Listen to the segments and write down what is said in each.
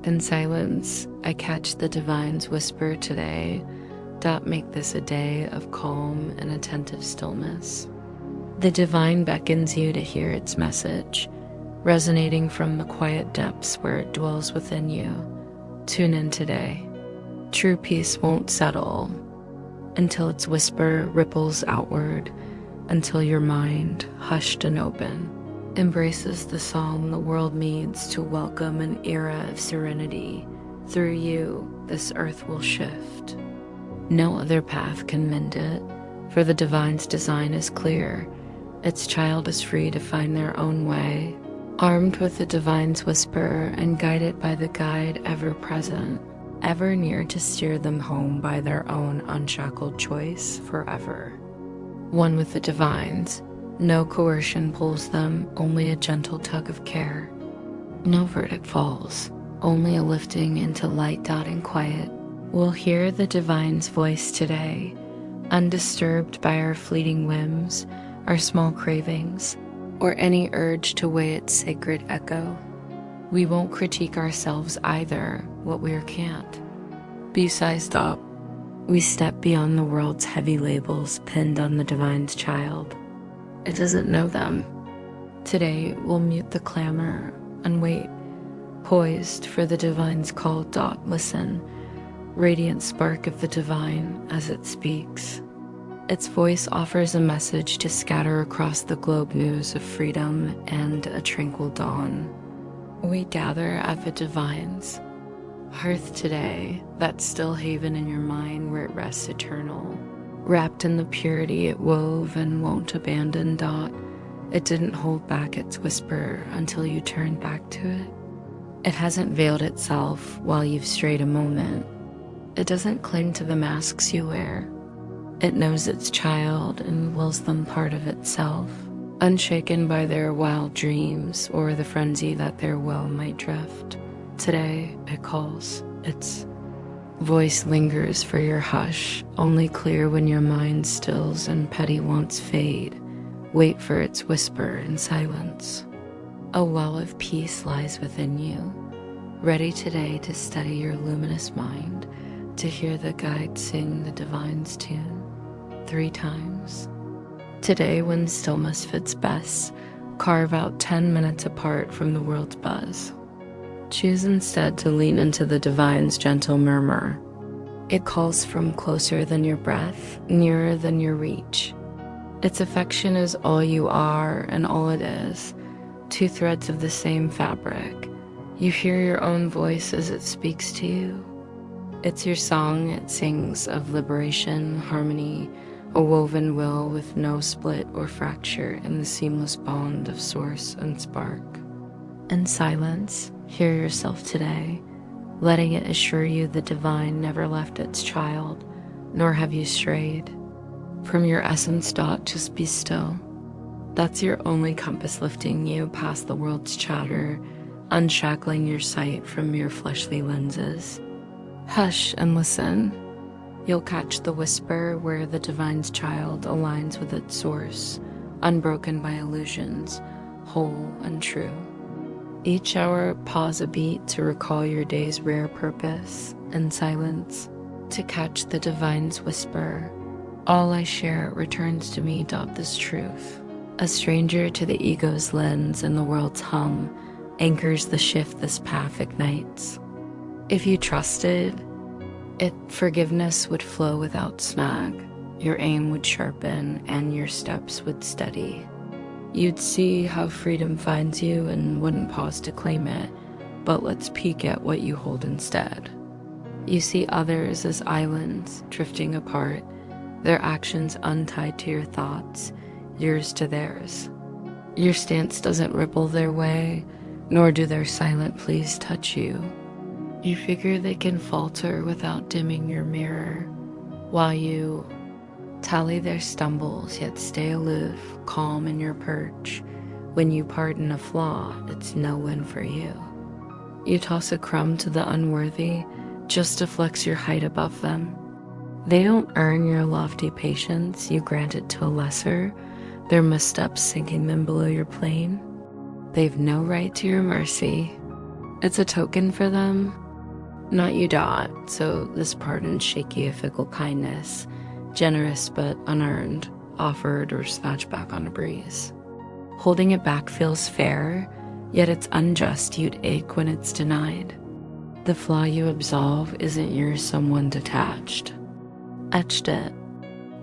In silence, I catch the divine's whisper today. Make this a day of calm and attentive stillness. The divine beckons you to hear its message, resonating from the quiet depths where it dwells within you. Tune in today. True peace won't settle until its whisper ripples outward, until your mind, hushed and open, embraces the song the world needs to welcome an era of serenity. Through you, this earth will shift. No other path can mend it, for the divine's design is clear. Its child is free to find their own way, armed with the divine's whisper and guided by the guide ever present, ever near to steer them home by their own unshackled choice forever. One with the divine's, no coercion pulls them, only a gentle tug of care. No verdict falls, only a lifting into light and quiet. We'll hear the divine's voice today, undisturbed by our fleeting whims, our small cravings, or any urge to weigh its sacred echo. We won't critique ourselves either, what we can't. Be sized up. We step beyond the world's heavy labels pinned on the divine's child. It doesn't know them. Today, we'll mute the clamor and wait, poised for the divine's call. Listen, radiant spark of the divine as it speaks. Its voice offers a message to scatter across the globe, news of freedom and a tranquil dawn. We gather at the divine's hearth today, that still haven in your mind where it rests eternal. Wrapped in the purity it wove and won't abandon. It didn't hold back its whisper until you turned back to it. It hasn't veiled itself while you've strayed a moment. It doesn't cling to the masks you wear. It knows its child and wills them part of itself, unshaken by their wild dreams or the frenzy that their will might drift. Today, it calls. Its voice lingers for your hush, only clear when your mind stills and petty wants fade. Wait for its whisper in silence. A well of peace lies within you, ready today to steady your luminous mind, to hear the guide sing the divine's tune 3 times. Today, when stillness fits best, carve out 10 minutes apart from the world's buzz. Choose instead to lean into the divine's gentle murmur. It calls from closer than your breath, nearer than your reach. Its affection is all you are and all it is, 2 threads of the same fabric. You hear your own voice as it speaks to you. It's your song it sings of liberation, harmony, a woven will with no split or fracture in the seamless bond of source and spark. In silence, hear yourself today, letting it assure you the divine never left its child, nor have you strayed. From your essence. Just be still. That's your only compass, lifting you past the world's chatter, unshackling your sight from mere fleshly lenses. Hush and listen. You'll catch the whisper where the divine's child aligns with its source, unbroken by illusions, whole and true. Each hour, pause a beat to recall your day's rare purpose, in silence, to catch the divine's whisper. All I share returns to me. This truth, a stranger to the ego's lens and the world's hum, anchors the shift this path ignites. If you trusted it, forgiveness would flow without snag. Your aim would sharpen and your steps would steady. You'd see how freedom finds you and wouldn't pause to claim it, but let's peek at what you hold instead. You see others as islands drifting apart, their actions untied to your thoughts, yours to theirs. Your stance doesn't ripple their way, nor do their silent pleas touch you. You figure they can falter without dimming your mirror, while you tally their stumbles yet stay aloof, calm in your perch. When you pardon a flaw, it's no win for you. You toss a crumb to the unworthy just to flex your height above them. They don't earn your lofty patience, you grant it to a lesser, their missteps sinking them below your plane. They've no right to your mercy. It's a token for them, not you. So this pardon's shaky a fickle kindness, generous but unearned, offered or snatched back on a breeze. Holding it back feels fair, yet it's unjust. You'd ache when it's denied. The flaw you absolve isn't yours, someone detached. Etched it.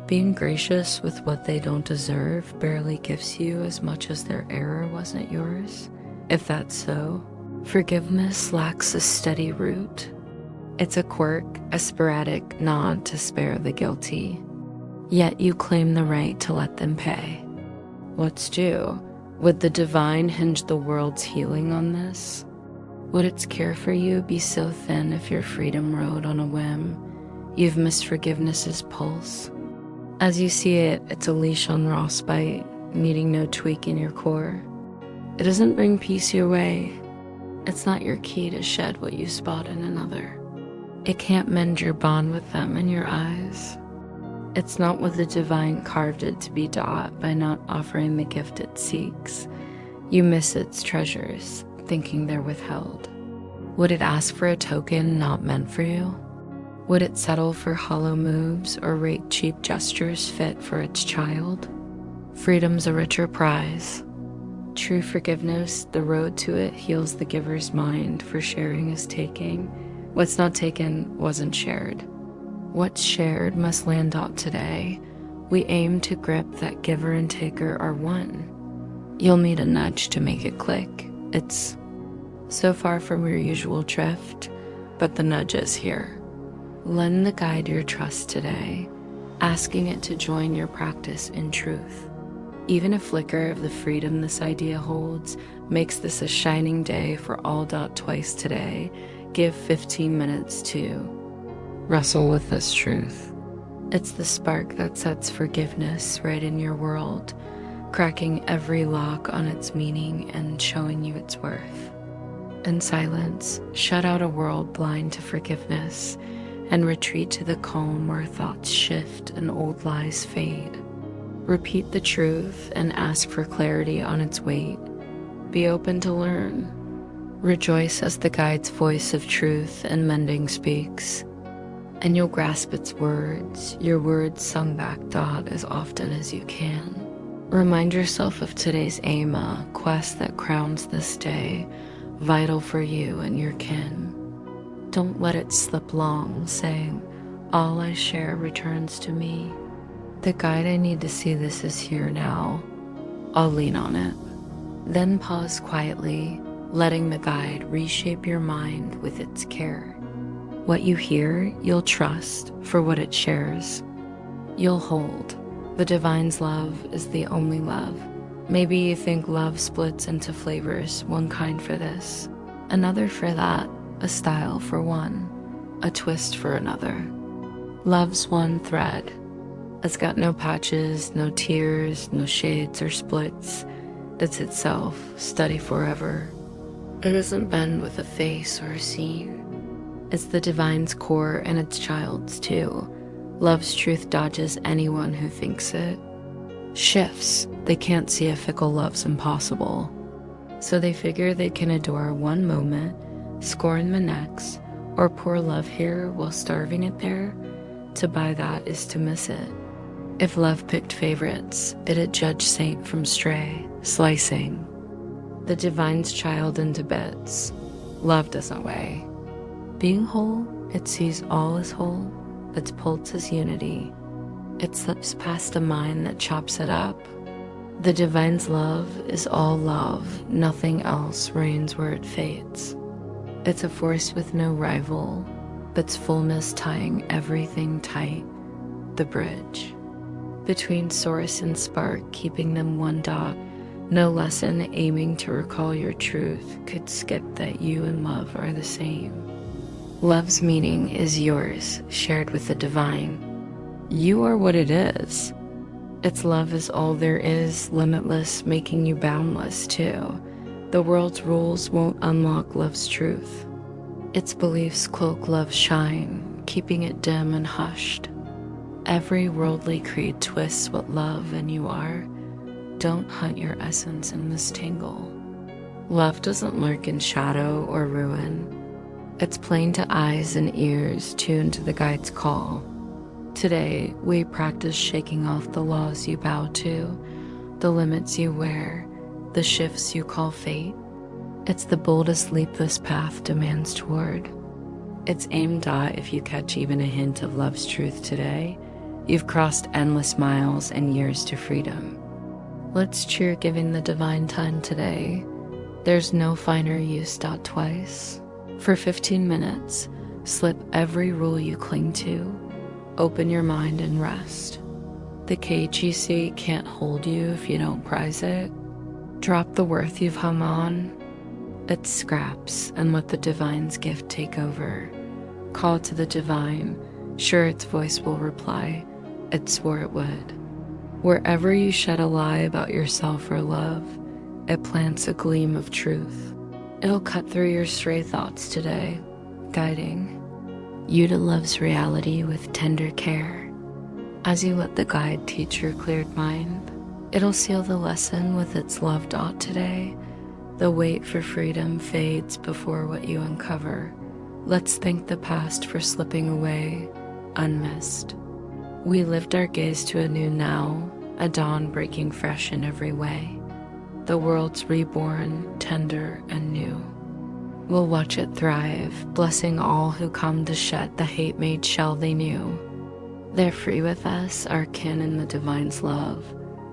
Being gracious with what they don't deserve barely gives you as much as their error wasn't yours. If that's so, forgiveness lacks a steady root. It's a quirk, a sporadic nod to spare the guilty. Yet you claim the right to let them pay. What's due? Would the divine hinge the world's healing on this? Would its care for you be so thin if your freedom rode on a whim? You've missed forgiveness's pulse. As you see it, it's a leash on frostbite, needing no tweak in your core. It doesn't bring peace your way. It's not your key to shed what you spot in another. It can't mend your bond with them in your eyes. It's not what the divine carved it to be by not offering the gift it seeks. You miss its treasures, thinking they're withheld. Would it ask for a token not meant for you? Would it settle for hollow moves or rate cheap gestures fit for its child? Freedom's a richer prize. True forgiveness, the road to it heals the giver's mind, for sharing is taking. What's not taken wasn't shared. What's shared must land out today. We aim to grip that giver and taker are one. You'll need a nudge to make it click. It's so far from your usual drift, but the nudge is here. Lend the guide your trust today, asking it to join your practice in truth. Even a flicker of the freedom this idea holds makes this a shining day for all. Twice today, give 15 minutes to wrestle with this truth. It's the spark that sets forgiveness right in your world, cracking every lock on its meaning and showing you its worth. In silence, shut out a world blind to forgiveness and retreat to the calm where thoughts shift and old lies fade. Repeat the truth and ask for clarity on its weight. Be open to learn. Rejoice as the guide's voice of truth and mending speaks, and you'll grasp its words, your words sung back as often as you can. Remind yourself of today's aim, a quest that crowns this day, vital for you and your kin. Don't let it slip long, saying, all I share returns to me. The guide I need to see this is here now. I'll lean on it. Then pause quietly, letting the guide reshape your mind with its care. What you hear, you'll trust for what it shares. You'll hold. The divine's love is the only love. Maybe you think love splits into flavors, one kind for this, another for that, a style for one, a twist for another. Love's one thread. It's got no patches, no tears, no shades or splits. It's itself, steady forever. It doesn't bend with a face or a scene. It's the divine's core and its child's too. Love's truth dodges anyone who thinks it. Shifts. They can't see a fickle love's impossible. So they figure they can adore one moment, scorn the next, or pour love here while starving it there. To buy that is to miss it. If love picked favorites, it'd judge saint from stray, slicing the divine's child into bits. Love doesn't weigh. Being whole, it sees all as whole. Its pulse is unity. It slips past a mind that chops it up. The divine's love is all love. Nothing else reigns where it fades. It's a force with no rival, but's fullness tying everything tight. The bridge between source and spark, keeping them one dot. No lesson aiming to recall your truth could skip that you and love are the same. Love's meaning is yours, shared with the divine. You are what it is. Its love is all there is, limitless, making you boundless too. The world's rules won't unlock love's truth. Its beliefs cloak love's shine, keeping it dim and hushed. Every worldly creed twists what love and you are. Don't hunt your essence in this tangle. Love doesn't lurk in shadow or ruin. It's plain to eyes and ears tuned to the guide's call. Today, we practice shaking off the laws you bow to, the limits you wear, the shifts you call fate. It's the boldest leap this path demands toward. It's aimed at if you catch even a hint of love's truth today, you've crossed endless miles and years to freedom. Let's cheer giving the divine time today. There's no finer use. Twice. For 15 minutes, slip every rule you cling to. Open your mind and rest. The cage you see can't hold you if you don't prize it. Drop the worth you've hung on. It scraps and let the divine's gift take over. Call to the divine, sure its voice will reply. It swore it would. Wherever you shed a lie about yourself or love, it plants a gleam of truth. It'll cut through your stray thoughts today, guiding you to love's reality with tender care. As you let the guide teach your cleared mind, it'll seal the lesson with its love. Today, the wait for freedom fades before what you uncover. Let's thank the past for slipping away, unmissed. We lift our gaze to a new now, a dawn breaking fresh in every way. The world's reborn, tender and new. We'll watch it thrive, blessing all who come to shed the hate-made shell they knew. They're free with us, our kin in the divine's love.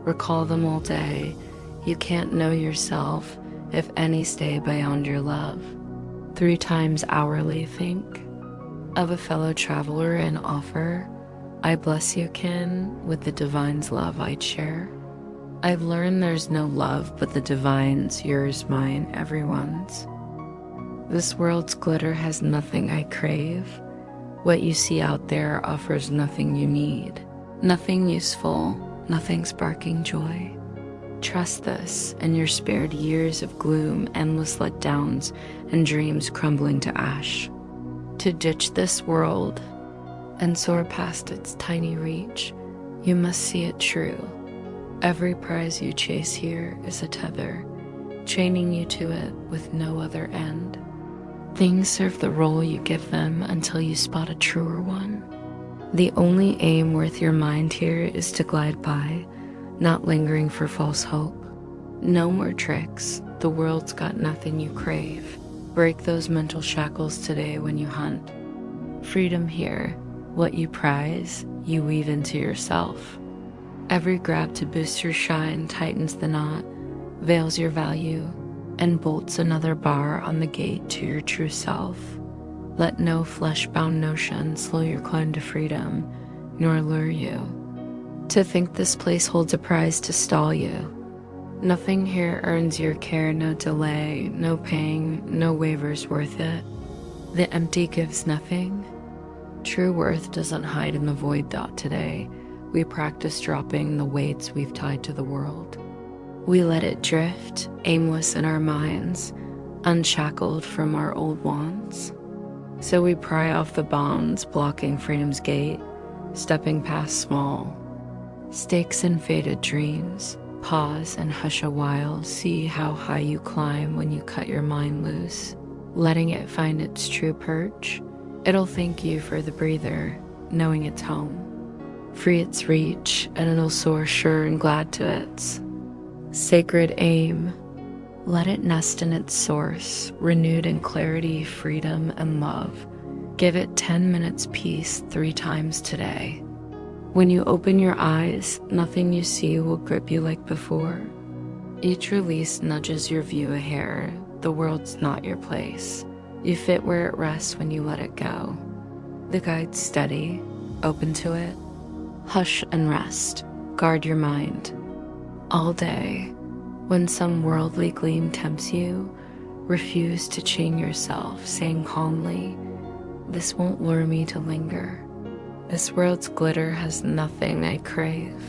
Recall them all day. You can't know yourself if any stay beyond your love. 3 times hourly think of a fellow traveler and offer, I bless you, kin, with the divine's love I'd share. I've learned there's no love but the divine's, yours, mine, everyone's. This world's glitter has nothing I crave. What you see out there offers nothing you need. Nothing useful, nothing sparking joy. Trust this, and you're spared years of gloom, endless letdowns, and dreams crumbling to ash. To ditch this world and soar past its tiny reach, you must see it true. Every prize you chase here is a tether, chaining you to it with no other end. Things serve the role you give them until you spot a truer one. The only aim worth your mind here is to glide by, not lingering for false hope. No more tricks, the world's got nothing you crave. Break those mental shackles today when you hunt. Freedom here, what you prize, you weave into yourself. Every grab to boost your shine tightens the knot, veils your value, and bolts another bar on the gate to your true self. Let no flesh-bound notion slow your climb to freedom, nor lure you. To think this place holds a prize to stall you. Nothing here earns your care, no delay, no pang, no waivers worth it. The empty gives nothing. True worth doesn't hide in the void. Today, we practice dropping the weights we've tied to the world. We let it drift, aimless in our minds, unshackled from our old wants. So we pry off the bonds blocking freedom's gate, stepping past small stakes and faded dreams. Pause and hush a while, see how high you climb when you cut your mind loose. Letting it find its true perch, it'll thank you for the breather, knowing it's home. Free its reach, and it'll soar sure and glad to its sacred aim. Let it nest in its source, renewed in clarity, freedom, and love. Give it 10 minutes peace 3 times today. When you open your eyes, nothing you see will grip you like before. Each release nudges your view a hair. The world's not your place. You fit where it rests when you let it go. The guide's steady, open to it. Hush and rest. Guard your mind. All day, when some worldly gleam tempts you, refuse to chain yourself, saying calmly, this won't lure me to linger. This world's glitter has nothing I crave.